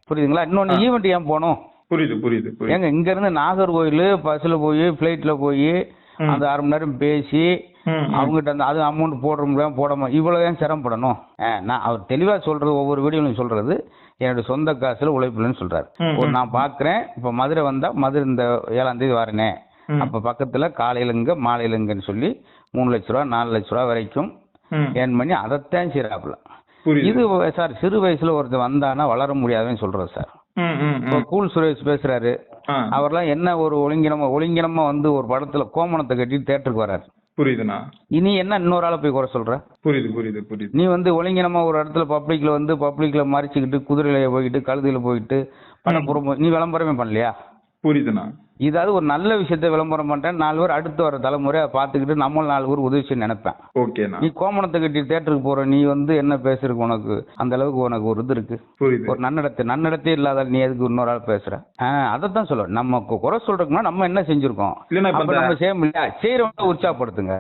புரியுதுங்களா? இன்னொன்னு ஈவெண்ட் ஏன் போகணும்? புரியுது புரியுது புரியுது. ஏங்க இங்க இருந்து நாகர்கோயில் பஸ்ல போய் பிளைட்ல போய் அந்த 1/2 மணி நேரம் பேசி அவங்ககிட்ட அந்த அது அமௌண்ட் போட முடியாம போடாம இவ்வளவு ஏன் சிரமப்படணும்? நான் அவர் தெளிவா சொல்றது ஒவ்வொரு வீடியோலையும் சொல்றது என்னோட சொந்த காசுல உழைப்புலன்னு சொல்றாரு. நான் பாக்குறேன் இப்ப மதுரை வந்தா மதுரை இந்த 7ஆம் தேதி வரேனே அப்ப பக்கத்துல காலையிலங்க மாலையிலங்கன்னு சொல்லி 3 லட்ச ரூபா 4 லட்ச ரூபா வரைக்கும் ஏர்ன் பண்ணி அதைத்தான் செய்யறாப்புல. இது சார் சிறு வயசுல ஒருத்தர் வந்தானா வளர முடியாதுன்னு சொல்றது சார். கூல் சுரேஷ் பேசுறாரு. அவர்லாம் என்ன ஒரு ஒழுங்கினமா வந்து ஒரு படத்துல கோமணத்தை கட்டி தியேட்டருக்கு வராரு. புரியுதுண்ணா. இனி என்ன இன்னொரு ஆளை போய் குறை சொல்ற? புரியுது புரியுது புரியுது. நீ வந்து ஒழுங்கினமா ஒரு இடத்துல பப்ளிக்ல மறைச்சிக்கிட்டு குதிரையில போயிட்டு கழுதையில போயிட்டு பணப்புறம் நீ விளம்பரமே பண்ணலையா? புரியுதுண்ணா. இதாவது ஒரு நல்ல விஷயத்த விளம்பரம் பண்றேன் 4 பேர் அடுத்து வர தலைமுறை பார்த்துக்கிட்டு நம்மளும் 4 பேர் உதவி செய்ய நினைப்பேன். ஓகேண்ணா. நீ கோமணத்தை கட்டி தியேட்டருக்கு போற நீ வந்து என்ன பேசுறதுக்கு உனக்கு அந்த அளவுக்கு உனக்கு ஒரு இது இருக்கு. புரியுது. ஒரு நன்னடத்தை இல்லாத நீ எதுக்கு இன்னொரு ஆள் பேசுற? அதைத்தான் சொல்ல நம்ம குறை சொல்றதுக்குன்னா நம்ம என்ன செஞ்சிருக்கோம் நம்ம செய்ய முடியல செய்யறவங்க உற்சாகப்படுத்துங்க.